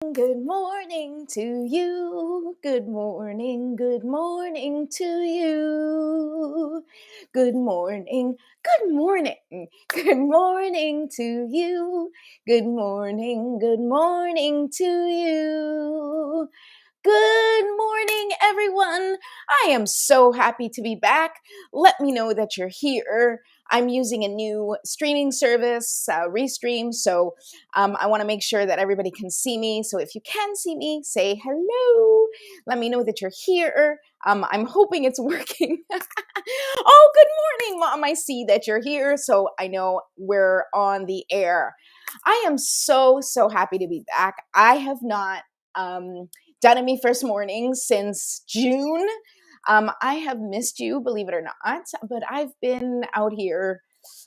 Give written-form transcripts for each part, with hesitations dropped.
Good morning to you. Good morning to you. Good morning, good morning, good morning to you. Good morning to you. Good morning, everyone. I am so happy to be back. Let me know that you're here. I'm using a new streaming service, Restream, so I want to make sure that everybody can see me. So if you can see me, say hello. Let me know that you're here. I'm hoping it's working. Oh, good morning, Mom. I see that you're here, so I know we're on the air. I am so happy to be back. I have not done a Me First Morning since June. I have missed you, believe it or not, but I've been out here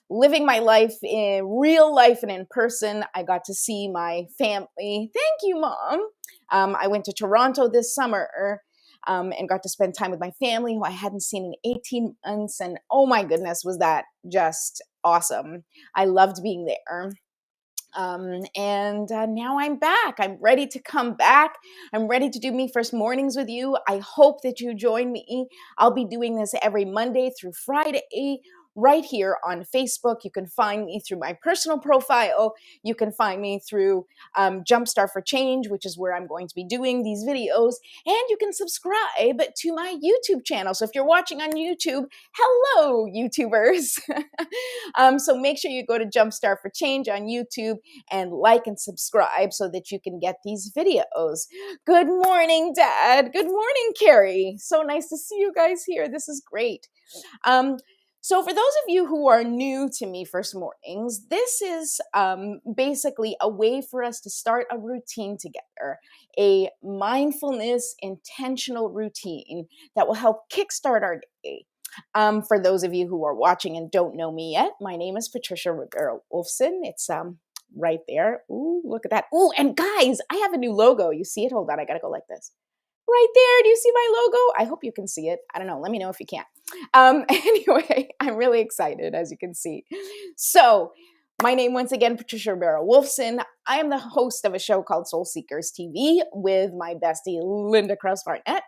living my life in real life and in person. I got to see my family. Thank you, Mom. I went to Toronto this summer and got to spend time with my family who I hadn't seen in 18 months. And oh my goodness, was that just awesome. I loved being there. And now I'm back. I'm ready to come back. I'm ready to do Me First Mornings with you. I hope that you join me. I'll be doing this every Monday through Friday right here on Facebook. You can find me through my personal profile. You can find me through Jumpstart for Change, which is where I'm going to be doing these videos. And you can subscribe to my YouTube channel. So if you're watching on YouTube, hello, YouTubers. So make sure you go to Jumpstart for Change on YouTube and like and subscribe so that you can get these videos. Good morning, Dad. Good morning, Carrie. So nice to see you guys here. This is great. So for those of you who are new to Me First Mornings, this is basically a way for us to start a routine together, a mindfulness, intentional routine that will help kickstart our day. For those of you who are watching and don't know me yet, my name is Patricia Rivera-Wolfson. It's right there. Ooh, look at that. Ooh, and guys, I have a new logo. You see it? Hold on, I gotta go like this. Right there. Do you see my logo? I hope you can see it. I don't know. Let me know if you can't. Anyway, I'm really excited, as you can see. So, my name once again, Patricia Rivera-Wolfson. I am the host of a show called Soul Seekers TV with my bestie, Linda Krause-Barnett.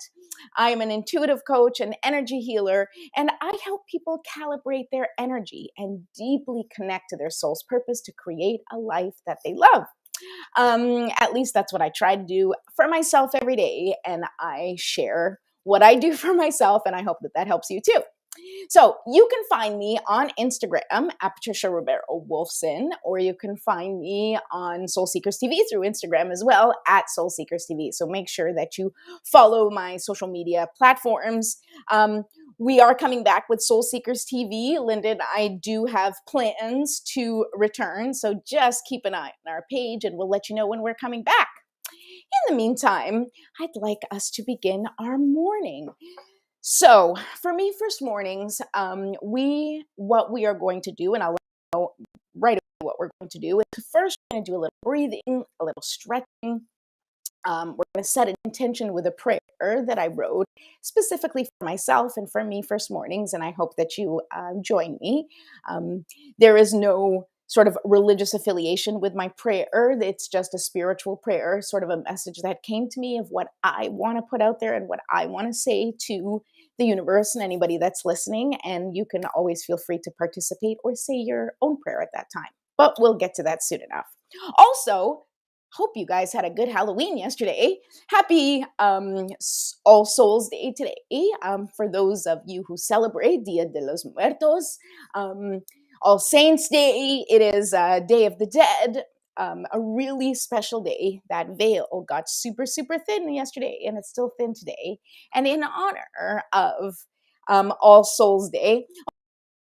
I am an intuitive coach, an energy healer, and I help people calibrate their energy and deeply connect to their soul's purpose to create a life that they love. At least that's what I try to do for myself every day, and I share what I do for myself, and I hope that that helps you too. So you can find me on Instagram at Patricia Rivera-Wolfson, or you can find me on Soul Seekers TV through Instagram as well at Soul Seekers TV. So make sure that you follow my social media platforms. We are coming back with Soul Seekers TV. Linda and I do have plans to return, so just keep an eye on our page and we'll let you know when we're coming back. In the meantime, I'd like us to begin our morning. So for Me First Mornings, what we are going to do, and I'll let you know right away what we're going to do, is first we're going to do a little breathing, a little stretching. We're going to set an intention with a prayer that I wrote specifically for myself and for Me First Mornings, and I hope that you join me. There is no sort of religious affiliation with my prayer. It's just a spiritual prayer, sort of a message that came to me of what I want to put out there and what I want to say to the universe and anybody that's listening. And you can always feel free to participate or say your own prayer at that time. But we'll get to that soon enough. Also, hope you guys had a good Halloween yesterday. Happy All Souls Day today. For those of you who celebrate Dia de los Muertos, All Saints Day, it is Day of the Dead, a really special day. That veil got super thin yesterday, and it's still thin today. And in honor of All Souls Day,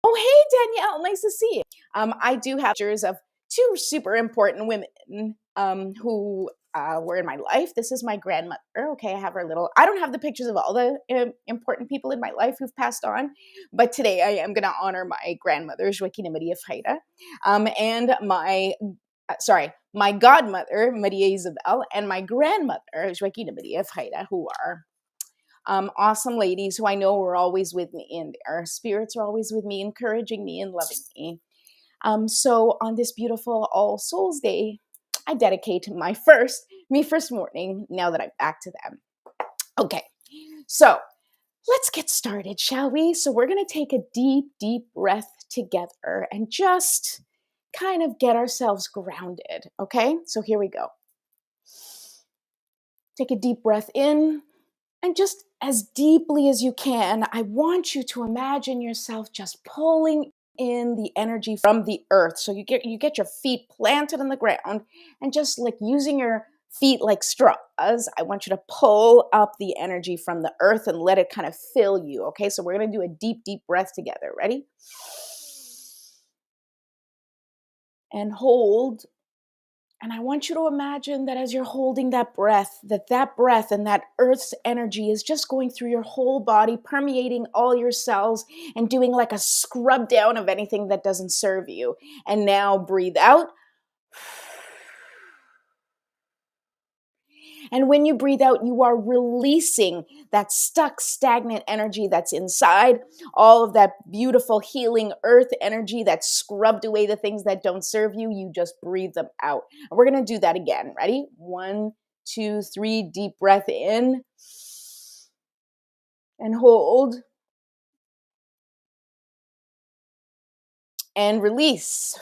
oh, hey, Danielle, nice to see you. I do have pictures of two super important women who were in my life. This is my grandmother. Okay, I have her little, I don't have the pictures of all the important people in my life who've passed on, but today I am going to honor my grandmother, Joaquina Maria Freire, and my godmother, Maria Isabel, and my grandmother, Joaquina Maria Freire, who are awesome ladies who I know are always with me, and their spirits are always with me, encouraging me and loving me. So on this beautiful All Souls Day, I dedicate my first me first morning now that I'm back to them. Okay, so let's get started, shall we? So we're going to take a deep, deep breath together and just kind of get ourselves grounded. Okay, so here we go. Take a deep breath in. And just as deeply as you can, I want you to imagine yourself just pulling in the energy from the earth. So you get your feet planted on the ground and just like using your feet like straws, I want you to pull up the energy from the earth and let it kind of fill you. Okay, so we're going to do a deep, deep breath together. Ready? And hold. And I want you to imagine that as you're holding that breath and that earth's energy is just going through your whole body, permeating all your cells and doing like a scrub down of anything that doesn't serve you. And now breathe out. And when you breathe out, you are releasing that stuck, stagnant energy that's inside, all of that beautiful healing earth energy that scrubbed away the things that don't serve you. You just breathe them out. And we're going to do that again. Ready? 1, 2, 3, deep breath in and hold and release.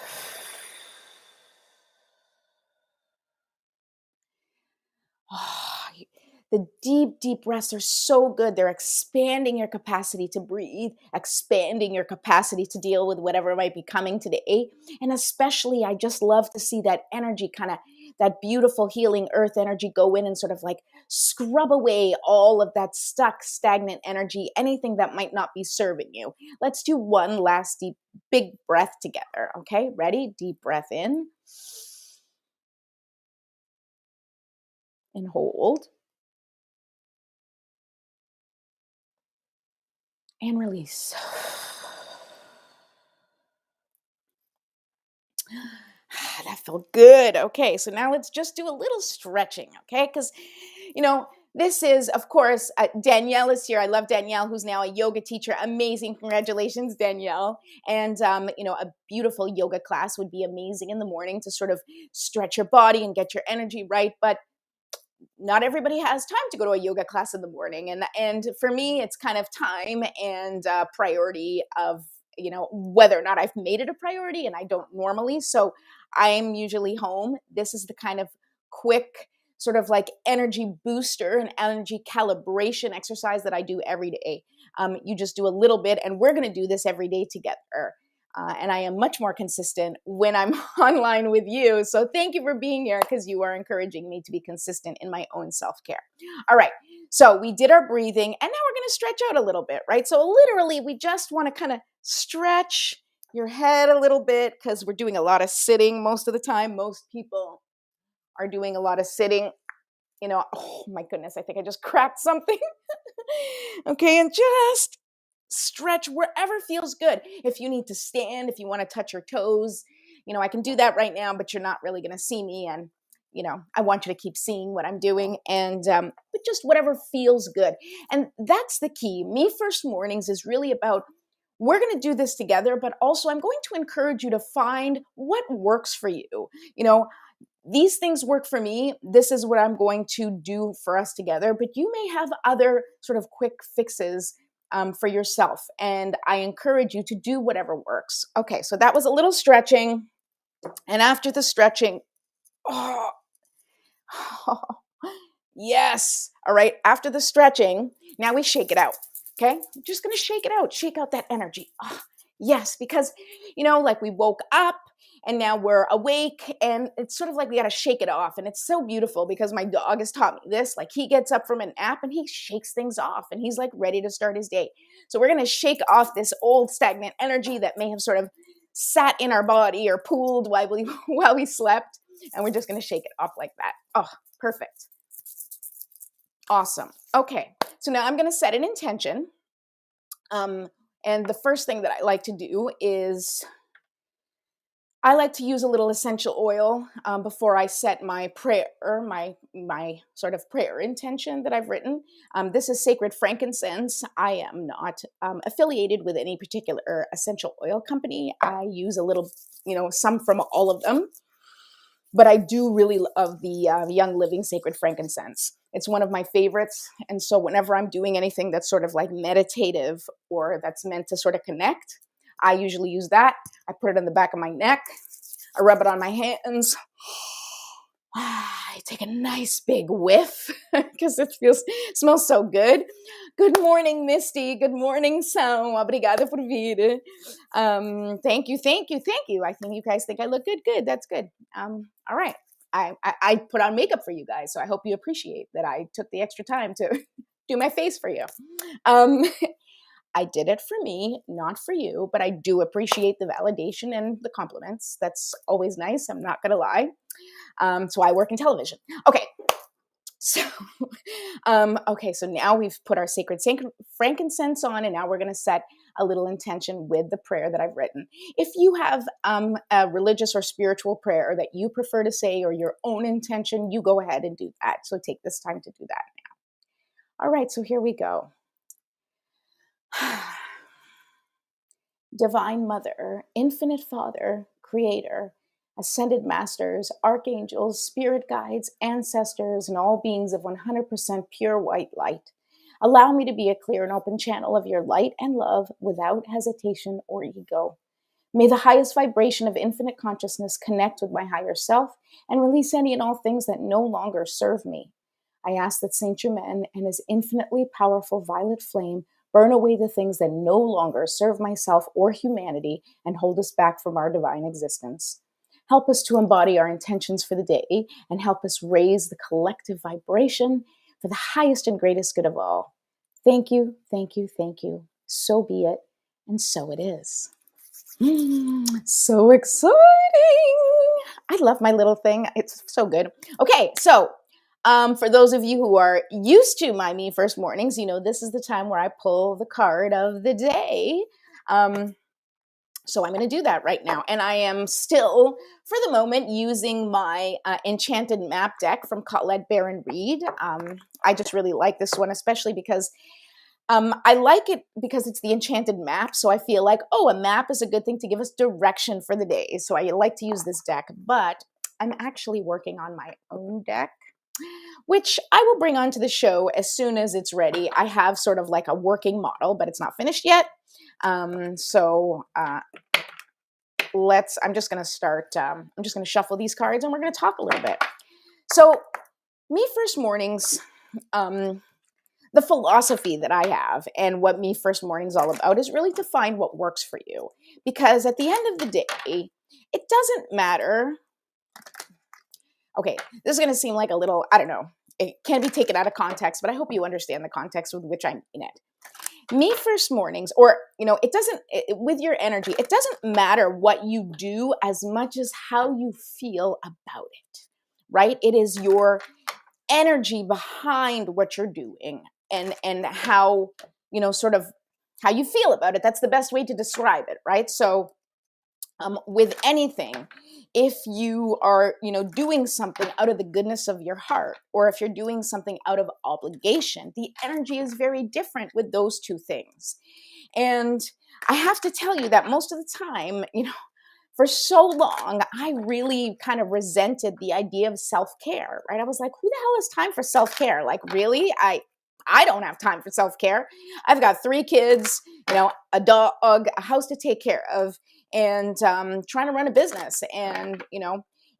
The deep, deep breaths are so good. They're expanding your capacity to breathe, expanding your capacity to deal with whatever might be coming today. And especially, I just love to see that energy that beautiful healing earth energy go in and sort of like scrub away all of that stuck, stagnant energy, anything that might not be serving you. Let's do one last deep, big breath together. Okay, ready? Deep breath in and hold. And release. That felt good. Okay, so now let's just do a little stretching, okay? Because, this is, of course, Danielle is here. I love Danielle, who's now a yoga teacher. Amazing. Congratulations, Danielle. And, a beautiful yoga class would be amazing in the morning to sort of stretch your body and get your energy right. But not everybody has time to go to a yoga class in the morning, and for me it's kind of time and priority of whether or not I've made it a priority, and I don't normally. So I'm usually home. This is the kind of quick sort of like energy booster and energy calibration exercise that I do every day. You just do a little bit, and we're going to do this every day together. And I am much more consistent when I'm online with you. So thank you for being here, because you are encouraging me to be consistent in my own self-care. All right. So we did our breathing, and now we're going to stretch out a little bit, right? So literally, we just want to kind of stretch your head a little bit, because we're doing a lot of sitting most of the time. Most people are doing a lot of sitting. Oh my goodness, I think I just cracked something. Okay, and just stretch wherever feels good. If you need to stand, if you want to touch your toes, I can do that right now, but you're not really going to see me. And, I want you to keep seeing what I'm doing, and but just whatever feels good. And that's the key. Me First Mornings is really about, we're going to do this together, but also I'm going to encourage you to find what works for you. These things work for me. This is what I'm going to do for us together, but you may have other sort of quick fixes for yourself. And I encourage you to do whatever works. Okay, so that was a little stretching. And after the stretching, oh, yes. All right, after the stretching, now we shake it out. Okay, I'm just going to shake it out. Shake out that energy. Oh, yes, because, like we woke up and now we're awake, and it's sort of like we got to shake it off. And it's so beautiful, because my dog has taught me this. Like, he gets up from a nap and he shakes things off, and he's like ready to start his day. So we're going to shake off this old stagnant energy that may have sort of sat in our body or pooled while we slept. And we're just going to shake it off like that. Oh, perfect. Awesome. Okay. So now I'm going to set an intention. And the first thing that I like to do is I like to use a little essential oil before I set my prayer, my sort of prayer intention that I've written. This is sacred frankincense. I am not affiliated with any particular essential oil company. I use a little, some from all of them. But I do really love the Young Living Sacred Frankincense. It's one of my favorites. And so whenever I'm doing anything that's sort of like meditative or that's meant to sort of connect, I usually use that. I put it on the back of my neck. I rub it on my hands. I take a nice big whiff because smells so good. Good morning, Misty. Good morning, Sam. Obrigada por vir. Thank you. I think you guys think I look good. Good. That's good. All right. I put on makeup for you guys, so I hope you appreciate that I took the extra time to do my face for you. I did it for me, not for you, but I do appreciate the validation and the compliments. That's always nice. I'm not going to lie. So I work in television. Okay. So, so now we've put our sacred frankincense on, and now we're going to set a little intention with the prayer that I've written. If you have a religious or spiritual prayer that you prefer to say or your own intention, you go ahead and do that. So take this time to do that now. All right, so here we go. Divine Mother, Infinite Father, Creator, Ascended Masters, Archangels, Spirit Guides, Ancestors, and all beings of 100% pure white light, allow me to be a clear and open channel of your light and love without hesitation or ego. May the highest vibration of infinite consciousness connect with my higher self and release any and all things that no longer serve me. I ask that Saint Germain and his infinitely powerful violet flame burn away the things that no longer serve myself or humanity and hold us back from our divine existence. Help us to embody our intentions for the day and help us raise the collective vibration for the highest and greatest good of all. Thank you, thank you, thank you. So be it, and so it is. So exciting. I love my little thing. It's so good. Okay, so for those of you who are used to my Me First mornings, you know this is the time where I pull the card of the day. So I'm going to do that right now. And I am still, for the moment, using my Enchanted Map deck from Colette Baron Reed. I just really like this one, especially because I like it because it's the enchanted map. So I feel like, a map is a good thing to give us direction for the day. So I like to use this deck, but I'm actually working on my own deck, which I will bring onto the show as soon as it's ready. I have sort of like a working model, but it's not finished yet. I'm just going to start, I'm just going to shuffle these cards and we're going to talk a little bit. So Me First mornings, the philosophy that I have and what Me First morning is all about is really to find what works for you. Because at the end of the day, it doesn't matter. Okay, this is going to seem like a little, I don't know, it can be taken out of context, but I hope you understand the context with which I'm in it. Me First mornings, or, with your energy, it doesn't matter what you do as much as how you feel about it, right? It is your energy behind what you're doing and how, sort of how you feel about it. That's the best way to describe it, right? So with anything, if you are, doing something out of the goodness of your heart, or if you're doing something out of obligation, the energy is very different with those two things. And I have to tell you that most of the time, for so long, I really kind of resented the idea of self-care, right? I was like, who the hell has time for self-care? Like, really? I don't have time for self-care. I've got 3 kids, a dog, a house to take care of, and trying to run a business. And,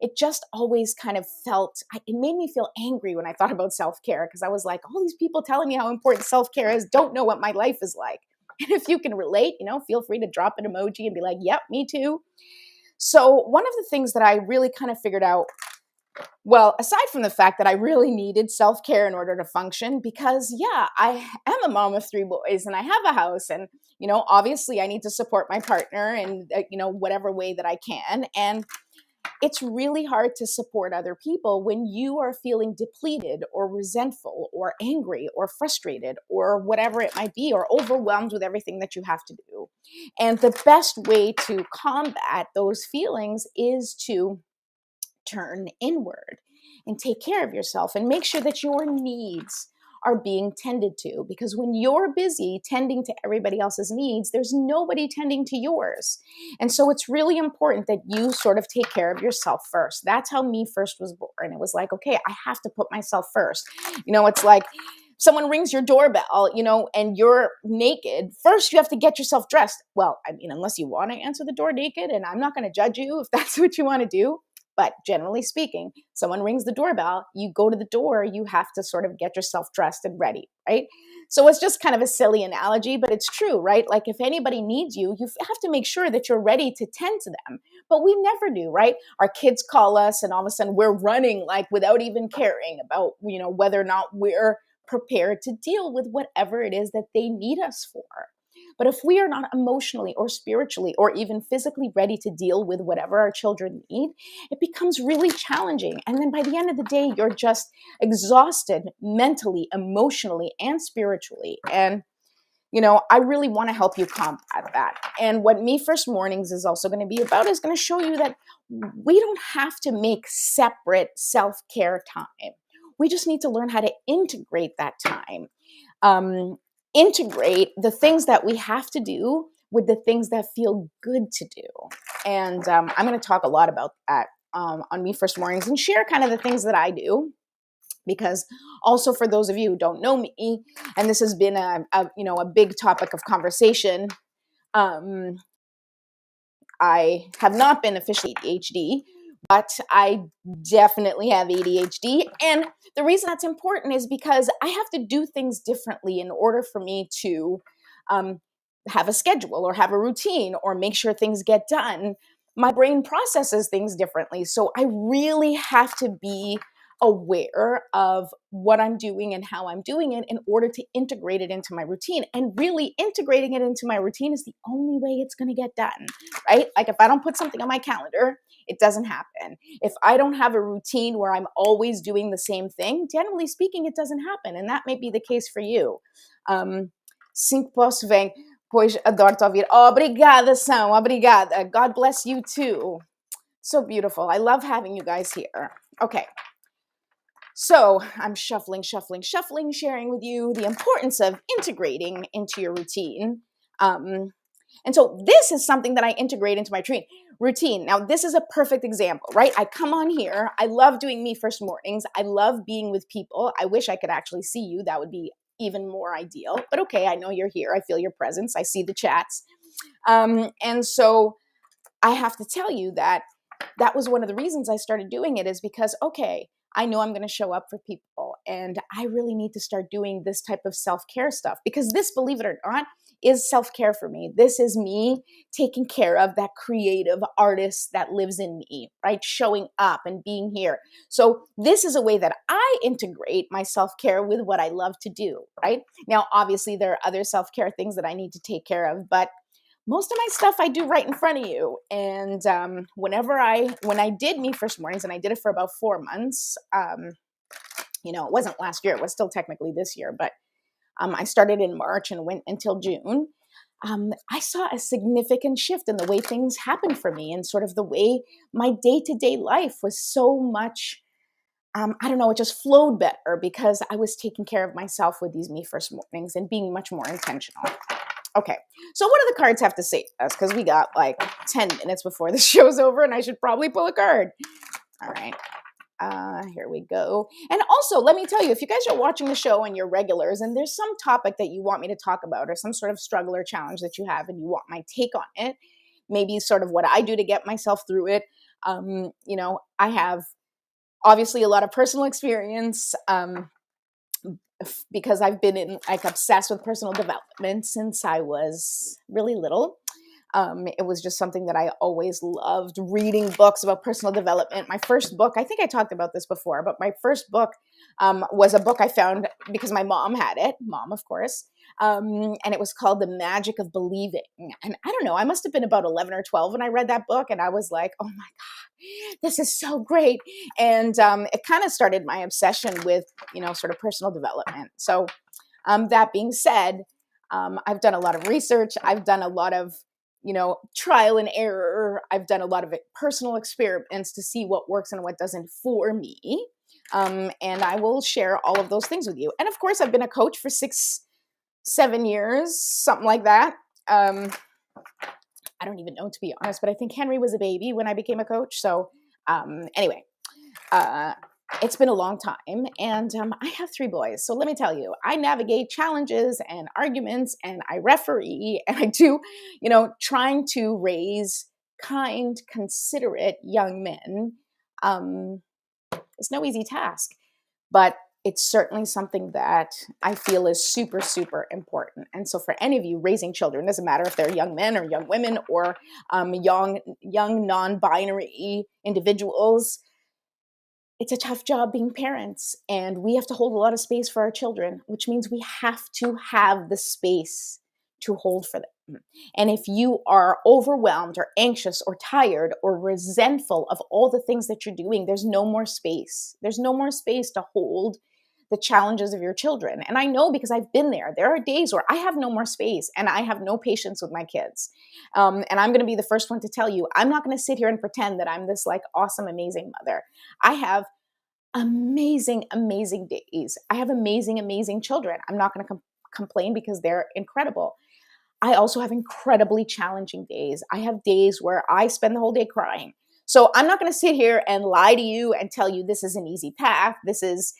it just always kind of it made me feel angry when I thought about self-care, because I was like, all these people telling me how important self-care is don't know what my life is like. And if you can relate, feel free to drop an emoji and be like, yep, me too. So one of the things that I really kind of figured out, well, aside from the fact that I really needed self-care in order to function, because I am a mom of 3 boys and I have a house, and, obviously I need to support my partner in, whatever way that I can. And it's really hard to support other people when you are feeling depleted or resentful or angry or frustrated or whatever it might be, or overwhelmed with everything that you have to do. And the best way to combat those feelings is to turn inward and take care of yourself and make sure that your needs are being tended to. Because when you're busy tending to everybody else's needs, there's nobody tending to yours. And so it's really important that you sort of take care of yourself first. That's how me first was born. It was like, okay, I have to put myself first. It's like someone rings your doorbell, and you're naked. First, you have to get yourself dressed. Well, I mean, unless you want to answer the door naked, and I'm not going to judge you if that's what you want to do. But generally speaking, someone rings the doorbell, you go to the door, you have to sort of get yourself dressed and ready, right? So it's just kind of a silly analogy, but it's true, right? Like if anybody needs you, you have to make sure that you're ready to tend to them. But we never do, right? Our kids call us and all of a sudden we're running like without even caring about, whether or not we're prepared to deal with whatever it is that they need us for. But if we are not emotionally or spiritually or even physically ready to deal with whatever our children need, it becomes really challenging. And then by the end of the day, you're just exhausted mentally, emotionally, and spiritually. And I really want to help you combat that. And what Me First Mornings is also going to be about is going to show you that we don't have to make separate self-care time. We just need to learn how to integrate that time. Integrate the things that we have to do with the things that feel good to do. And I'm going to talk a lot about that on Me First Mornings and share kind of the things that I do. Because also for those of you who don't know me, and this has been a big topic of conversation, I have not been officially ADHD, but I definitely have ADHD. And the reason that's important is because I have to do things differently in order for me to have a schedule or have a routine or make sure things get done. My brain processes things differently. So I really have to be aware of what I'm doing and how I'm doing it in order to integrate it into my routine. And really integrating it into my routine is the only way it's going to get done, right? Like if I don't put something on my calendar, it doesn't happen. If I don't have a routine where I'm always doing the same thing, generally speaking, it doesn't happen. And that may be the case for you. Cinco posso vem, pois adoro te ouvir. Obrigada, São. Obrigada. God bless you too. So beautiful. I love having you guys here. Okay. So I'm shuffling, sharing with you the importance of integrating into your routine. And so this is something that I integrate into my routine. Now, this is a perfect example, right? I come on here. I love doing Me First Mornings. I love being with people. I wish I could actually see you. That would be even more ideal. But okay, I know you're here. I feel your presence. I see the chats. And so I have to tell you that was one of the reasons I started doing it, is because, okay, I know I'm going to show up for people and I really need to start doing this type of self-care stuff, because this, believe it or not, is self-care for me. This is me taking care of that creative artist that lives in me, right? Showing up and being here. So this is a way that I integrate my self-care with what I love to do, right? Now, obviously there are other self-care things that I need to take care of, but most of my stuff I do right in front of you. And when I did Me First Mornings, and I did it for about 4 months, it wasn't last year, it was still technically this year, but I started in March and went until June. I saw a significant shift in the way things happened for me, and sort of the way my day-to-day life was so much, it just flowed better because I was taking care of myself with these Me First Mornings and being much more intentional. Okay, so what do the cards have to say to us? Because we got like 10 minutes before the show's over and I should probably pull a card. All right, here we go. And also, let me tell you, if you guys are watching the show and you're regulars and there's some topic that you want me to talk about, or some sort of struggle or challenge that you have and you want my take on it, maybe sort of what I do to get myself through it. I have obviously a lot of personal experience, because I've been obsessed with personal development since I was really little. It was just something that I always loved, reading books about personal development. My first book, I think I talked about this before, but my first book was a book I found because my mom had it, of course, and it was called The Magic of Believing. And I don't know, I must have been about 11 or 12 when I read that book, and I was like, oh my God, this is so great. And it kind of started my obsession with, sort of personal development. So that being said, I've done a lot of research. I've done a lot of trial and error. I've done a lot of personal experiments to see what works and what doesn't for me. And I will share all of those things with you. And of course, I've been a coach for 6-7 years, something like that. I don't even know, to be honest, but I think Henry was a baby when I became a coach. So anyway, uh, it's been a long time, and I have 3 boys. So let me tell you, I navigate challenges and arguments, and I referee, and I do, trying to raise kind, considerate young men. It's no easy task, but it's certainly something that I feel is super, super important. And so for any of you raising children, doesn't matter if they're young men or young women or young non-binary individuals, it's a tough job being parents, and we have to hold a lot of space for our children, which means we have to have the space to hold for them. And if you are overwhelmed or anxious or tired or resentful of all the things that you're doing, there's no more space. There's no more space to hold the challenges of your children. And I know, because I've been there. There are days where I have no more space and I have no patience with my kids. And I'm going to be the first one to tell you, I'm not going to sit here and pretend that I'm this like awesome, amazing mother. I have amazing, amazing days. I have amazing, amazing children. I'm not going to complain because they're incredible. I also have incredibly challenging days. I have days where I spend the whole day crying. So I'm not going to sit here and lie to you and tell you this is an easy path. This is,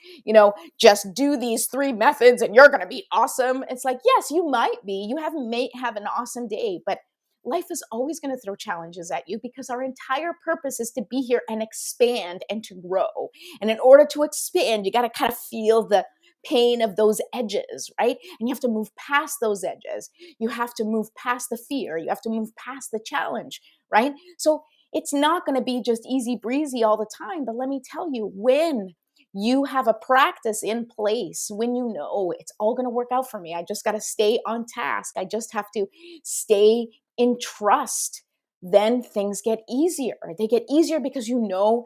just do these 3 methods and you're going to be awesome. It's like, yes, you might be. You may have an awesome day, but life is always going to throw challenges at you, because our entire purpose is to be here and expand and to grow. And in order to expand, you got to kind of feel the pain of those edges, right? And you have to move past those edges. You have to move past the fear. You have to move past the challenge, right? So it's not going to be just easy breezy all the time. But let me tell you, when you have a practice in place, when you know it's all going to work out for me, I just got to stay on task. I just have to stay in trust. Then things get easier. They get easier because you know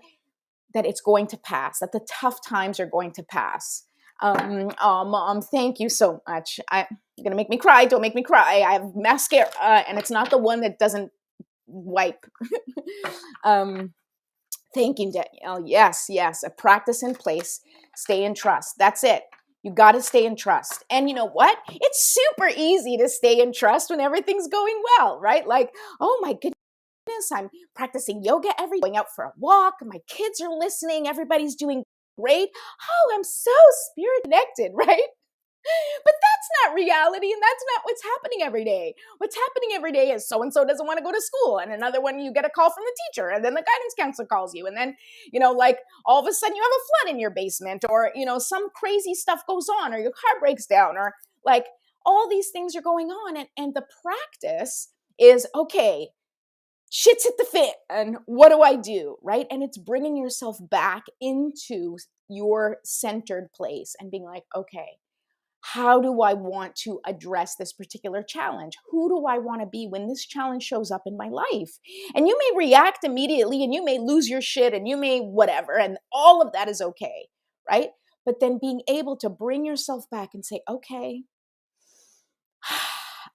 that it's going to pass, that the tough times are going to pass. Oh, Mom, thank you so much. You're going to make me cry. Don't make me cry. I have mascara, and it's not the one that doesn't wipe. Thank you, Danielle. Yes, a practice in place. Stay in trust. That's it. You got to stay in trust. And you know what? It's super easy to stay in trust when everything's going well, right? Like, oh my goodness, I'm practicing yoga every day, going out for a walk. My kids are listening. Everybody's doing great. Oh, I'm so spirit connected, right? But that's not reality, and that's not what's happening every day. What's happening every day is so-and-so doesn't want to go to school, and another one, you get a call from the teacher, and then the guidance counselor calls you, and then, like all of a sudden you have a flood in your basement, or, some crazy stuff goes on, or your car breaks down, or like all these things are going on. And the practice is, okay, shit's hit the fan, and what do I do, right? And it's bringing yourself back into your centered place and being like, okay, how do I want to address this particular challenge? Who do I want to be when this challenge shows up in my life? And you may react immediately, and you may lose your shit, and you may whatever, and all of that is okay, right? But then being able to bring yourself back and say, okay,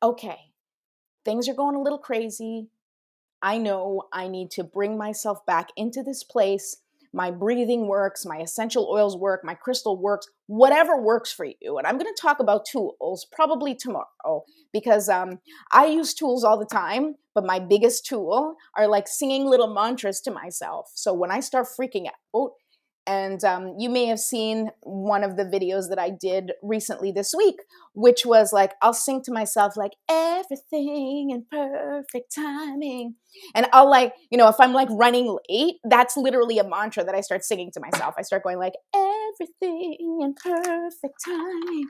okay, things are going a little crazy. I know I need to bring myself back into this place. My breathing works, my essential oils work, my crystal works, whatever works for you. And I'm going to talk about tools probably tomorrow, because I use tools all the time, but my biggest tool are like singing little mantras to myself. So when I start freaking out, and you may have seen one of the videos that I did recently this week, which was like, I'll sing to myself like, everything in perfect timing. And I'll like, if I'm like running late, that's literally a mantra that I start singing to myself. I start going like, everything in perfect timing.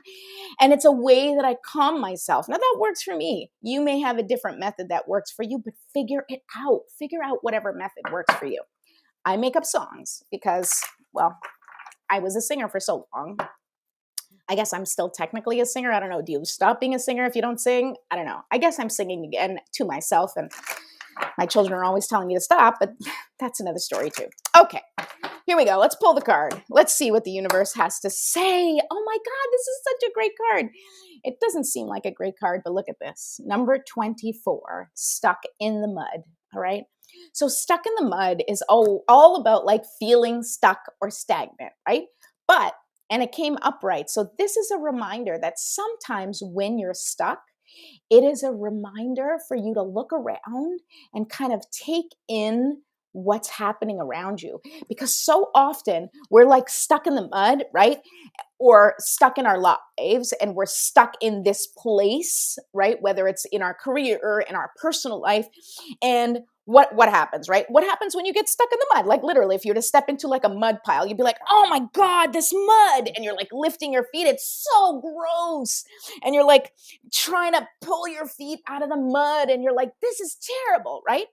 And it's a way that I calm myself. Now that works for me. You may have a different method that works for you, but figure it out. Figure out whatever method works for you. I make up songs because, well, I was a singer for so long. I guess I'm still technically a singer. I don't know. Do you stop being a singer if you don't sing? I don't know. I guess I'm singing again to myself, and my children are always telling me to stop, but that's another story too. Okay, here we go. Let's pull the card. Let's see what the universe has to say. Oh my God, this is such a great card. It doesn't seem like a great card, but look at this. Number 24, stuck in the mud. All right. So stuck in the mud is all about like feeling stuck or stagnant, right? But, and it came upright. So this is a reminder that sometimes when you're stuck, it is a reminder for you to look around and kind of take in what's happening around you. Because so often we're like stuck in the mud, right? Or stuck in our lives and we're stuck in this place, right? Whether it's in our career or in our personal life. And what happens, right? What happens when you get stuck in the mud? Like literally, if you were to step into like a mud pile, you'd be like, oh my God, this mud. And you're like lifting your feet. It's so gross. And you're like trying to pull your feet out of the mud. And you're like, this is terrible, right?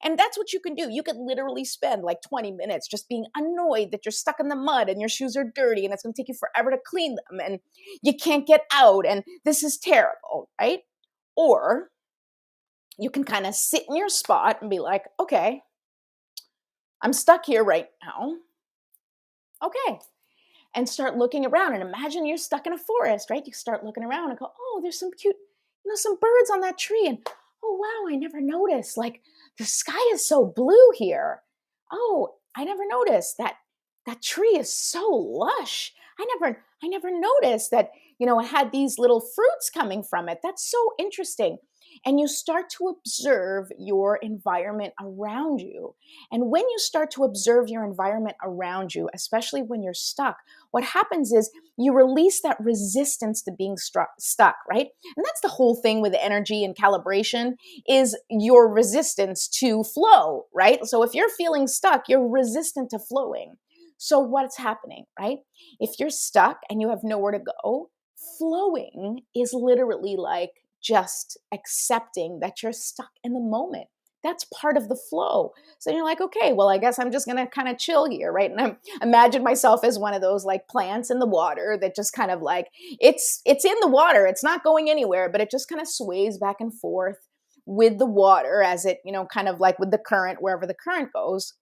And that's what you can do. You could literally spend like 20 minutes just being annoyed that you're stuck in the mud and your shoes are dirty and it's going to take you forever to clean them and you can't get out and this is terrible, right? Or you can kind of sit in your spot and be like, okay, I'm stuck here right now. Okay. And start looking around and imagine you're stuck in a forest, right? You start looking around and go, oh, there's some cute, some birds on that tree. And oh, wow, I never noticed. Like the sky is so blue here. Oh, I never noticed that tree is so lush. I never noticed that, it had these little fruits coming from it. That's so interesting. And you start to observe your environment around you. And when you start to observe your environment around you, especially when you're stuck, what happens is you release that resistance to being stuck, right? And that's the whole thing with energy and calibration is your resistance to flow, right? So if you're feeling stuck, you're resistant to flowing. So what's happening, right? If you're stuck and you have nowhere to go, flowing is literally like just accepting that you're stuck in the moment. That's part of the flow. So you're like, okay, well, I guess I'm just going to kind of chill here, right? And I imagine myself as one of those like plants in the water that just kind of like, it's in the water. It's not going anywhere, but it just kind of sways back and forth with the water as it, kind of like with the current, wherever the current goes.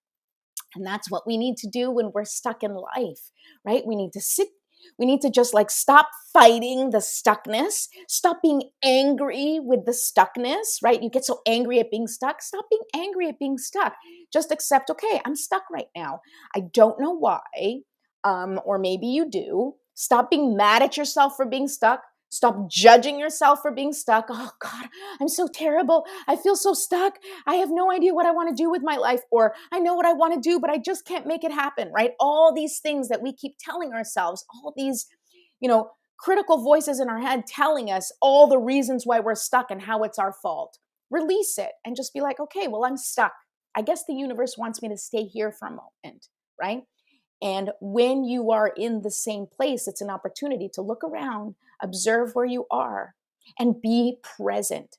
And that's what we need to do when we're stuck in life, right? We need to just like stop fighting the stuckness, stop being angry with the stuckness, right? You get so angry at being stuck. Stop being angry at being stuck. Just accept, okay, I'm stuck right now. I don't know why, or maybe you do. Stop being mad at yourself for being stuck. Stop judging yourself for being stuck. Oh God, I'm so terrible. I feel so stuck. I have no idea what I want to do with my life, or I know what I want to do, but I just can't make it happen, right? All these things that we keep telling ourselves, all these, critical voices in our head telling us all the reasons why we're stuck and how it's our fault. Release it and just be like, okay, well, I'm stuck. I guess the universe wants me to stay here for a moment, right? And when you are in the same place, it's an opportunity to look around, observe where you are, and be present.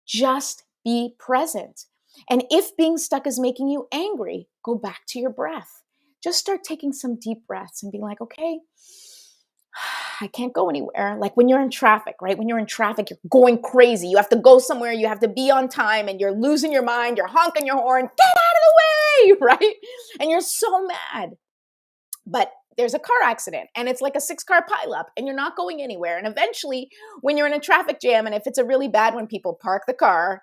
Just be present. And if being stuck is making you angry, go back to your breath. Just start taking some deep breaths and being like, okay, I can't go anywhere. Like when you're in traffic, right? When you're in traffic, you're going crazy. You have to go somewhere, you have to be on time, and you're losing your mind, you're honking your horn, get out of the way, right? And you're so mad. But there's a car accident and it's like a 6-car pileup and you're not going anywhere. And eventually when you're in a traffic jam, and if it's a really bad one, people park the car,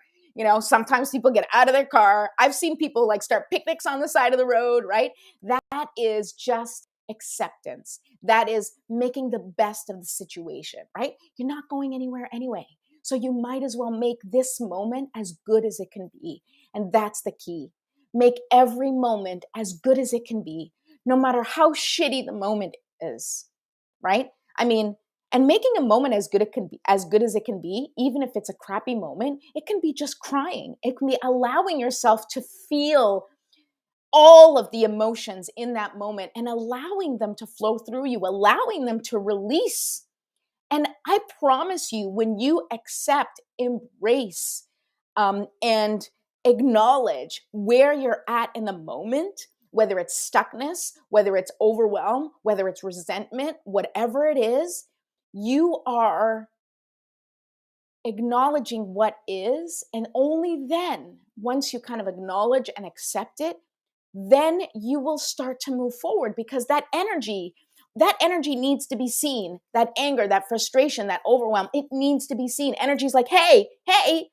sometimes people get out of their car. I've seen people like start picnics on the side of the road, right? That is just acceptance. That is making the best of the situation, right? You're not going anywhere anyway. So you might as well make this moment as good as it can be. And that's the key. Make every moment as good as it can be, no matter how shitty the moment is, right? I mean, and making a moment as good as it can be, even if it's a crappy moment, it can be just crying. It can be allowing yourself to feel all of the emotions in that moment and allowing them to flow through you, allowing them to release. And I promise you, when you accept, embrace, and acknowledge where you're at in the moment, whether it's stuckness, whether it's overwhelm, whether it's resentment, whatever it is, you are acknowledging what is. And only then, once you kind of acknowledge and accept it, then you will start to move forward, because that energy needs to be seen. That anger, that frustration, that overwhelm, it needs to be seen. Energy is like, hey,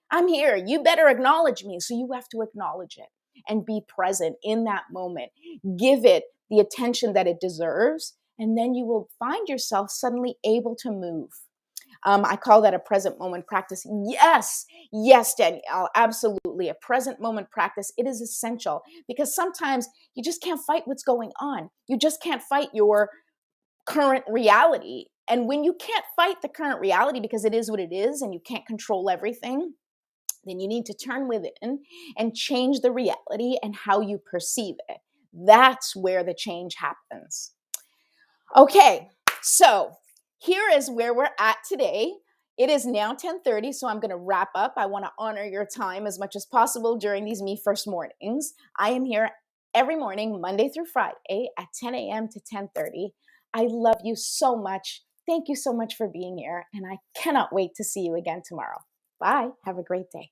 I'm here. You better acknowledge me. So you have to acknowledge it. and be present in that moment. Give it the attention that it deserves, and then you will find yourself suddenly able to move. I call that a present moment practice. Yes, yes, Danielle, absolutely. A present moment practice. It is essential because sometimes you just can't fight what's going on. You just can't fight your current reality. And when you can't fight the current reality because it is what it is and you can't control everything, then you need to turn within and change the reality and how you perceive it. That's where the change happens. Okay, so here is where we're at today. It is now 10:30, so I'm going to wrap up. I want to honor your time as much as possible during these Me First mornings. I am here every morning, Monday through Friday at 10 a.m. to 10:30. I love you so much. Thank you so much for being here, and I cannot wait to see you again tomorrow. Bye. Have a great day.